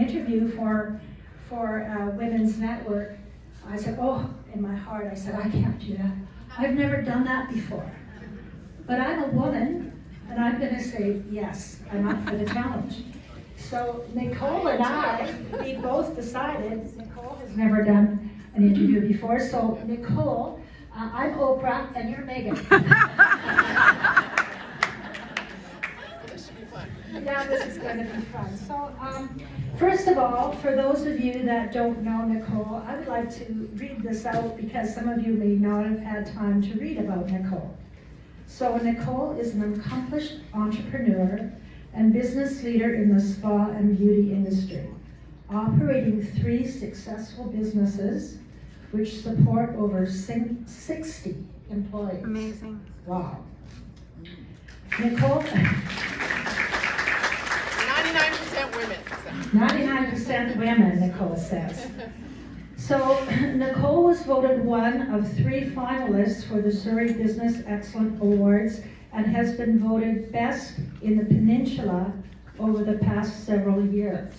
interview for Women's Network, I said, oh, in my heart, I said, I can't do that. I've never done that before. But I'm a woman, and I'm going to say, yes, I'm up for the challenge. So Nicole and I, we both decided, Nicole has never done an interview before, so Nicole, I'm Oprah, and you're Megan. Yeah, this is going to be fun. So, first of all, for those of you that don't know Nicole, I would like to read this out because some of you may not have had time to read about Nicole. So, Nicole is an accomplished entrepreneur and business leader in the spa and beauty industry, operating 3 successful businesses which support over 60 employees. Amazing. Wow. Nicole... 99% women. 99% women, Nicole says. So Nicole was voted one of 3 finalists for the Surrey Business Excellence Awards and has been voted best in the Peninsula over the past several years.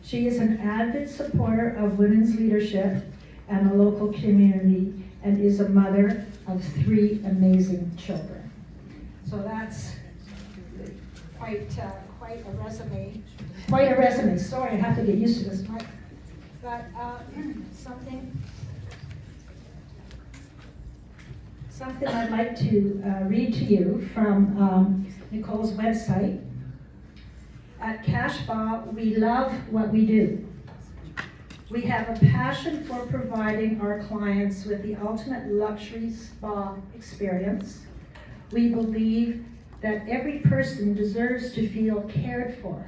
She is an avid supporter of women's leadership and the local community and is a mother of 3 amazing children. So that's quite a resume. Quite a resume. Sorry, I have to get used to this mic. But something I'd like to read to you from Nicole's website. At Casbash, we love what we do. We have a passion for providing our clients with the ultimate luxury spa experience. We believe that every person deserves to feel cared for.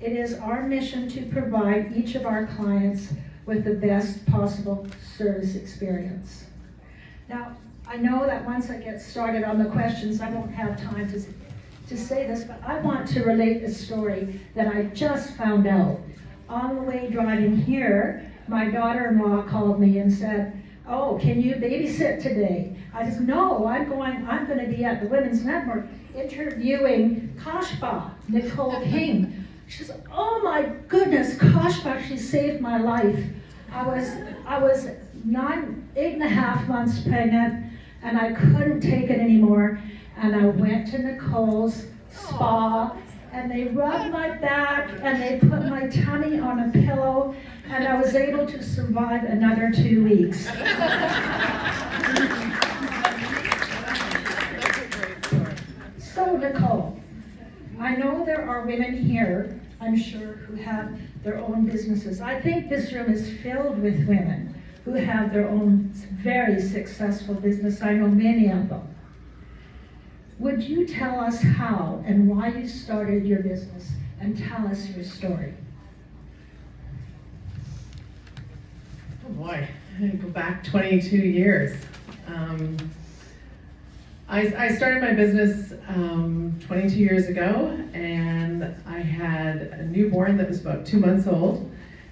It is our mission to provide each of our clients with the best possible service experience. Now, I know that once I get started on the questions, I won't have time to say this, but I want to relate a story that I just found out. On the way driving here, my daughter-in-law called me and said, oh, can you babysit today? I said, no, I'm going to be at the Women's Network interviewing Casbash, Nicole King. She said, oh my goodness, Casbash, she saved my life. I was 8.5 months pregnant, and I couldn't take it anymore. And I went to Nicole's spa, and they rubbed my back, and they put my tummy on a pillow, and I was able to survive another 2 weeks. So, Nicole, I know there are women here, I'm sure, who have their own businesses. I think this room is filled with women who have their own very successful business. I know many of them. Would you tell us how and why you started your business, and tell us your story? Oh boy, I'm going to go back 22 years. I started my business 22 years ago, and I had a newborn that was about 2 months old,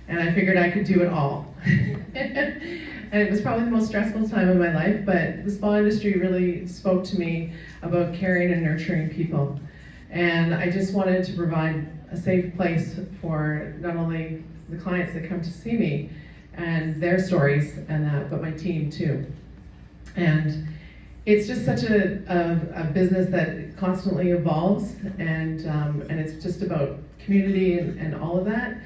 and I figured I could do it all. And it was probably the most stressful time of my life, but the spa industry really spoke to me about caring and nurturing people. And I just wanted to provide a safe place for not only the clients that come to see me and their stories and that, but my team too. And it's just such a business that constantly evolves, and it's just about community and all of that.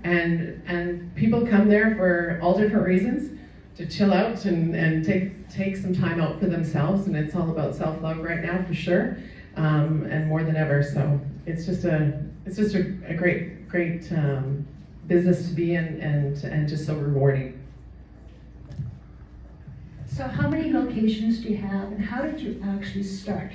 And people come there for all different reasons, to chill out and take some time out for themselves, and it's all about self-love right now for sure, and more than ever. So it's just a great business to be in, and just so rewarding. So how many locations do you have, and how did you actually start?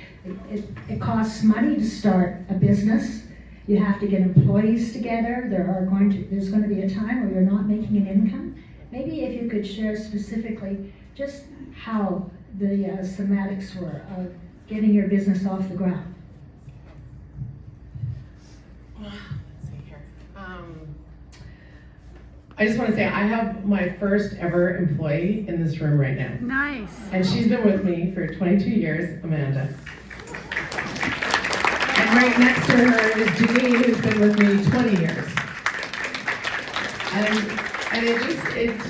It costs money to start a business. You have to get employees together. There's going to be a time where you're not making an income. Maybe if you could share specifically just how the somatics were of getting your business off the ground. Let's see here. I just want to say I have my first ever employee in this room right now. Nice. And she's been with me for 22 years, Amanda. And right next to her is Janine, who's been with me 20 years. And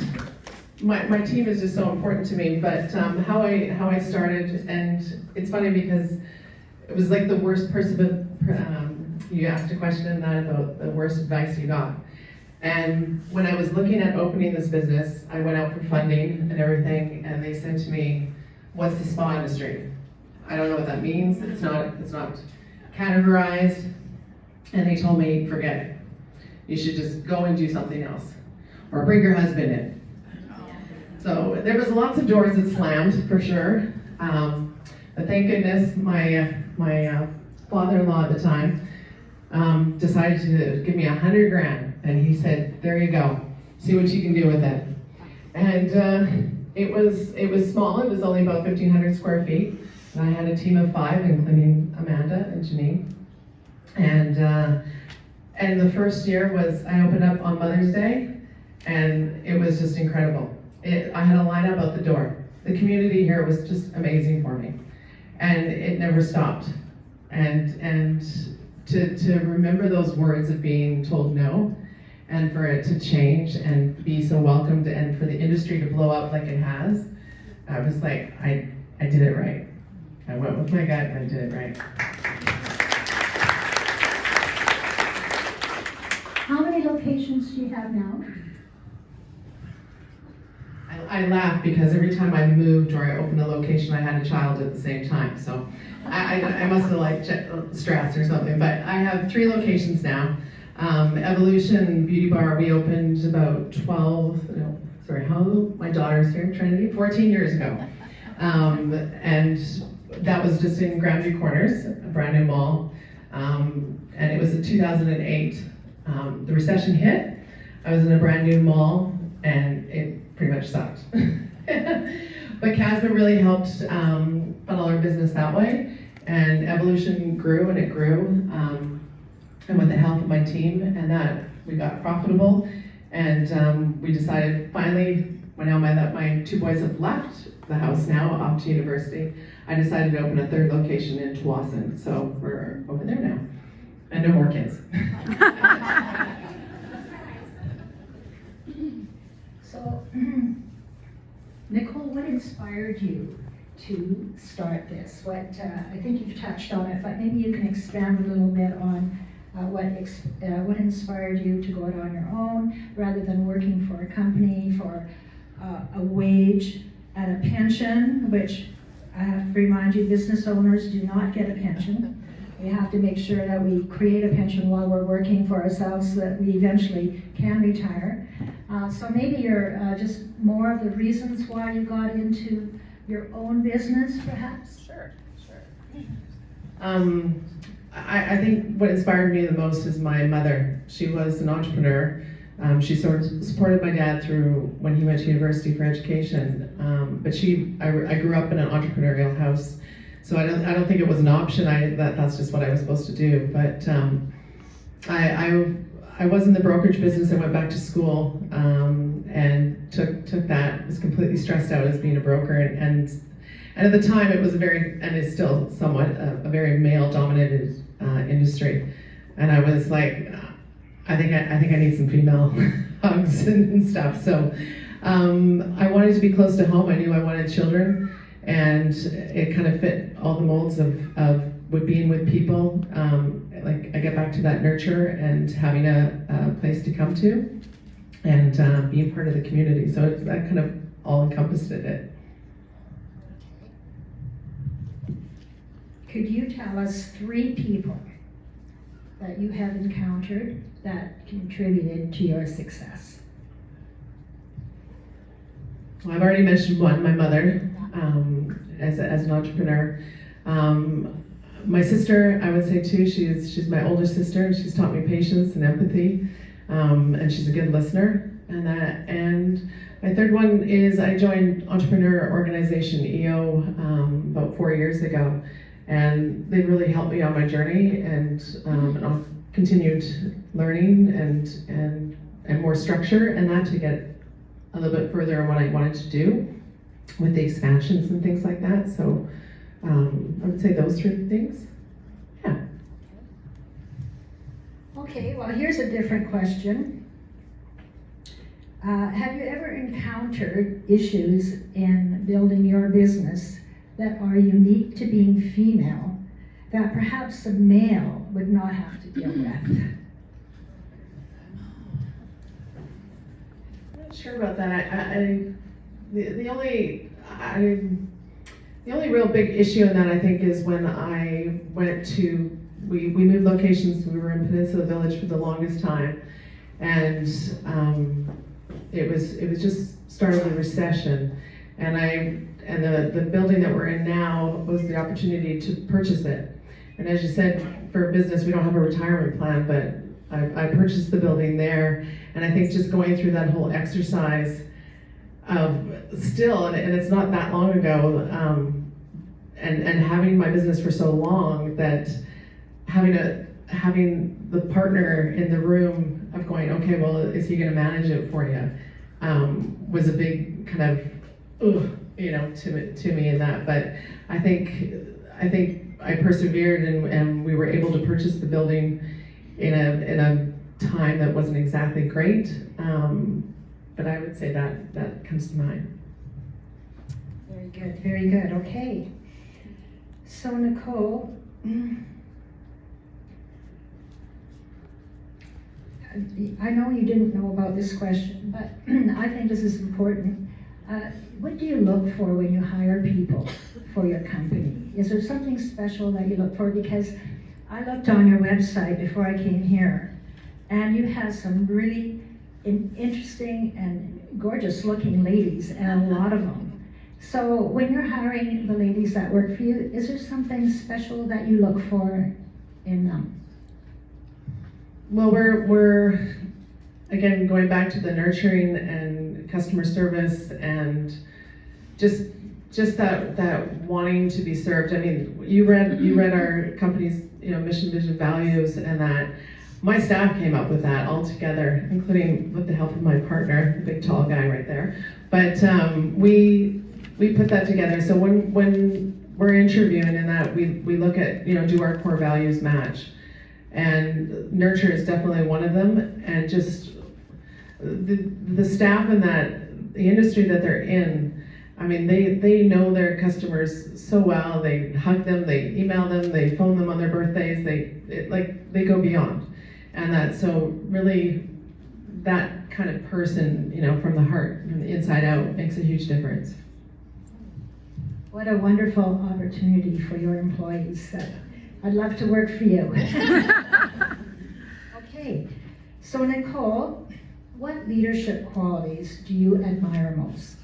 my team is just so important to me, but how I started, and it's funny because it was like the worst person, you asked a question in that about the worst advice you got. And when I was looking at opening this business, I went out for funding and everything, and they said to me, "What's the spa industry?" I don't know what that means. It's not categorized. And they told me, forget it. You should just go and do something else, or bring your husband in. So there was lots of doors that slammed for sure. But thank goodness my father-in-law at the time decided to give me $100,000, and he said, "There you go. See what you can do with it." And it was small. It was only about 1,500 square feet. And I had a team of 5, including Amanda and Janine. And the first year was, I opened up on Mother's Day, and it was just incredible. I had a line up out the door. The community here was just amazing for me. And it never stopped. And to remember those words of being told no, and for it to change and be so welcomed, and for the industry to blow up like it has, I was like, I did it right. I went with my gut and I did it right. How many locations do you have now? I laugh because every time I moved or I opened a location, I had a child at the same time. So I must have stressed or something. But I have 3 locations now. Evolution Beauty Bar, we opened about my daughter's here, Trinity, 14 years ago. And that was just in Grandview Corners, a brand new mall. And it was in 2008. The recession hit. I was in a brand new mall, and it pretty much sucked. But Casbash really helped funnel our business that way, and Evolution grew and it grew, and with the help of my team, and that we got profitable, and we decided finally, when my 2 boys have left the house now, off to university, I decided to open a 3rd location in Tsawwassen, so we're over there now, and no more kids. So, Nicole, what inspired you to start this? What I think you've touched on it, but maybe you can expand a little bit on what inspired you to go out on your own rather than working for a company for a wage and a pension, which I have to remind you, business owners do not get a pension. We have to make sure that we create a pension while we're working for ourselves so that we eventually can retire. So maybe you're just more of the reasons why you got into your own business, perhaps? Sure. I think what inspired me the most is my mother. She was an entrepreneur. She sort of supported my dad through when he went to university for education. But I grew up in an entrepreneurial house, so I don't think it was an option. That's just what I was supposed to do. But I was in the brokerage business. I went back to school and took that. Was completely stressed out as being a broker, and at the time it was and is still somewhat a very male-dominated industry. And I was like, I think I need some female hugs and stuff. So I wanted to be close to home. I knew I wanted children, and it kind of fit all the molds of being with people. Like I get back to that nurture and having a place to come to, and being part of the community. So that kind of all encompassed it. Could you tell us 3 people that you have encountered that contributed to your success? Well, I've already mentioned one, my mother, as an entrepreneur. My sister, I would say too, she's my older sister. She's taught me patience and empathy, and she's a good listener. And my 3rd one is I joined Entrepreneur Organization, EO, about 4 years ago. And they really helped me on my journey, and continued learning and more structure, and that to get a little bit further on what I wanted to do with the expansions and things like that. So I would say those 3 things. Yeah. Okay, well, here's a different question. Have you ever encountered issues in building your business that are unique to being female that perhaps a male would not have to deal with? I'm not sure about that. The only real big issue in that, I think, is when I went to, we moved locations. We were in Peninsula Village for the longest time, and it was just started the recession, and the building that we're in now was the opportunity to purchase it. And as you said, for a business, we don't have a retirement plan, but I purchased the building there, and I think just going through that whole exercise of still, and it's not that long ago, and having my business for so long, that having the partner in the room of going, okay, well, is he going to manage it for you, was a big kind of, to me in that. But I think I persevered, and we were able to purchase the building in a time that wasn't exactly great. But I would say that comes to mind. Very good, very good. Okay. So Nicole, I know you didn't know about this question, but I think this is important. What do you look for when you hire people for your company? Is there something special that you look for? Because I looked on your website before I came here, and you have some really interesting and gorgeous looking ladies, and a lot of them. So when you're hiring the ladies that work for you, is there something special that you look for in them? Well, we're again going back to the nurturing and customer service, and just that wanting to be served. I mean, you read our company's mission, vision, values, and that my staff came up with that all together, including with the help of my partner, the big tall guy right there. But we put that together. So when we're interviewing, in that we look at do our core values match, and nurture is definitely one of them, and just the staff in the industry that they're in. I mean, they know their customers so well. They hug them, they email them, they phone them on their birthdays. They go beyond, and that so really that kind of person, from the heart, from the inside out, makes a huge difference. What a wonderful opportunity for your employees. I'd love to work for you. Okay, so Nicole, what leadership qualities do you admire most?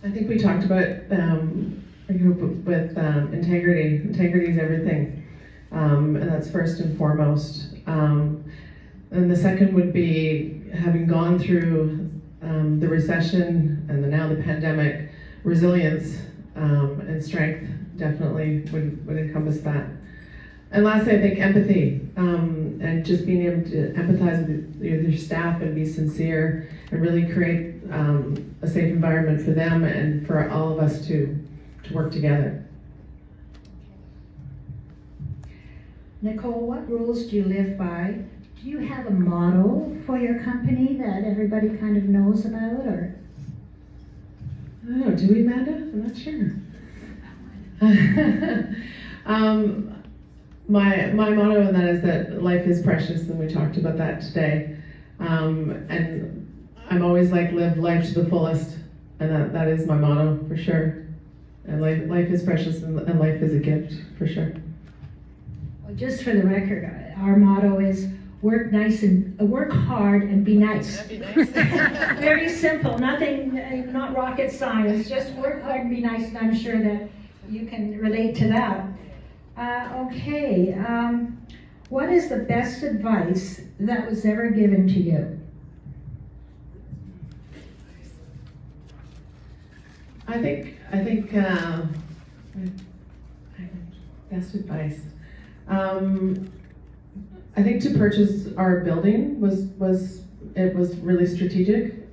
I think we talked about with integrity. Integrity is everything, and that's first and foremost. And the second would be, having gone through the recession and now the pandemic, resilience and strength definitely would encompass that. And lastly, I think empathy, and just being able to empathize with your staff and be sincere and really create a safe environment for them and for all of us to work together. Nicole, what rules do you live by? Do you have a motto for your company that everybody kind of knows about, or? I don't know, do we, Amanda? I'm not sure. My motto in that is that life is precious, and we talked about that today. And I'm always live life to the fullest, and that is my motto for sure. And life is precious, and life is a gift for sure. Well, just for the record, our motto is work hard and be nice. Very simple, nothing, not rocket science, just work hard and be nice, and I'm sure that you can relate to that. Okay, what is the best advice that was ever given to you? I think best advice. I think to purchase our building was really strategic,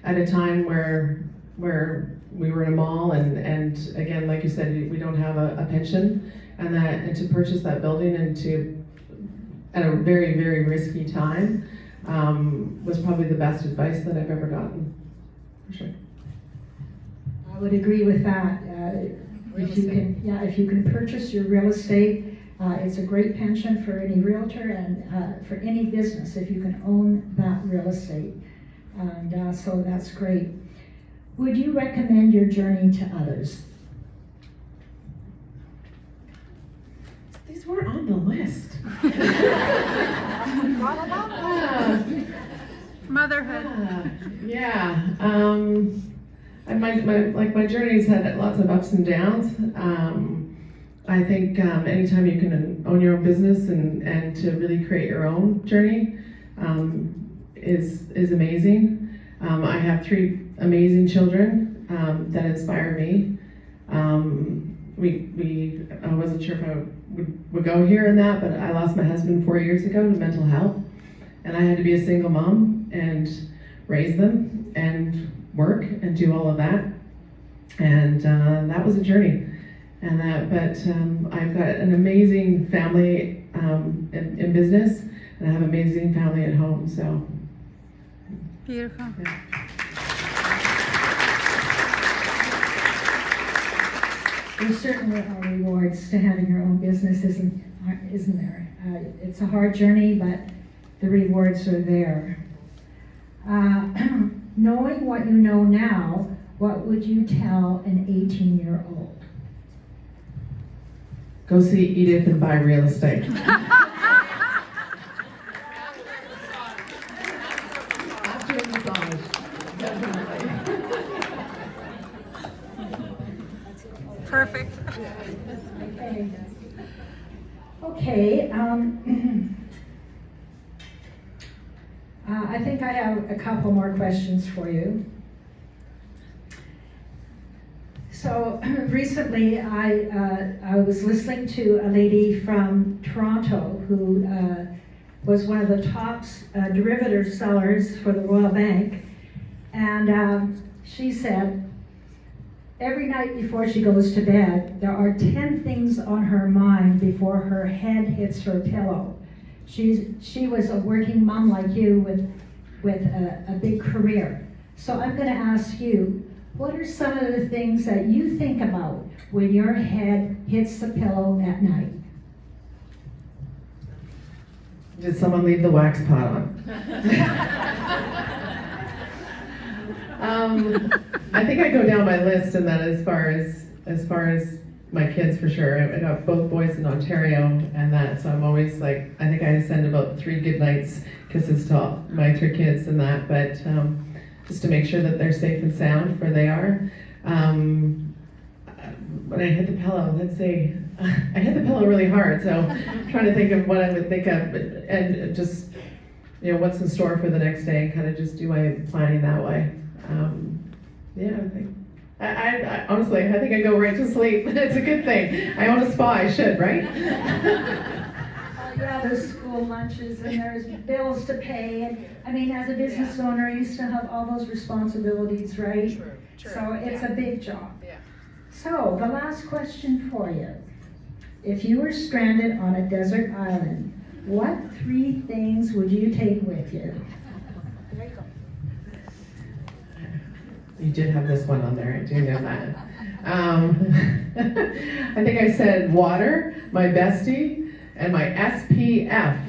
at a time where we were in a mall, and again, like you said, we don't have a pension, and to purchase that building and to at a very, very risky time, was probably the best advice that I've ever gotten, for sure. I would agree with that. If you can purchase your real estate, it's a great pension for any realtor and for any business if you can own that real estate. And so that's great. Would you recommend your journey to others? These weren't on the list. Motherhood. Yeah. And my journey's had lots of ups and downs. I think anytime you can own your own business and to really create your own journey is amazing. I have 3 amazing children that inspire me. I wasn't sure if I would go here in that, but I lost my husband 4 years ago to mental health, and I had to be a single mom and raise them and work and do all of that, and that was a journey. But I've got an amazing family in business, and I have an amazing family at home. So Beautiful. yeah. There certainly are rewards to having your own business, isn't there? It's a hard journey, but the rewards are there. Knowing what you know now, what would you tell an 18-year-old? Go see Edith and buy real estate. After a massage, definitely. Perfect. Okay. I think I have a couple more questions for you. So recently, I was listening to a lady from Toronto who was one of the top derivative sellers for the Royal Bank, and she said every night before she goes to bed, there are 10 things on her mind before her head hits her pillow. She was a working mom like you with a big career. So I'm going to ask you, what are some of the things that you think about when your head hits the pillow at night? Did someone leave the wax pot on? I think I go down my list, and that as far as my kids, for sure. I got both boys in Ontario, and that, so I'm always like, I think I send about 3 good nights kisses to all my 3 kids and that, but just to make sure that they're safe and sound where they are. When I hit the pillow, let's see, I hit the pillow really hard, so I'm trying to think of what I would think of, and just, what's in store for the next day, and kind of just do my planning that way. Yeah, I think. I honestly, I think I go right to sleep. It's a good thing. I own a spa, I should, right? Yeah, there's school lunches and there's bills to pay. And I mean, as a business owner, you still have all those responsibilities, right? True. So it's a big job. Yeah. So the last question for you. If you were stranded on a desert island, what 3 things would you take with you? There you go. You did have this one on there, I do know that. I think I said water, my bestie, and my SPF.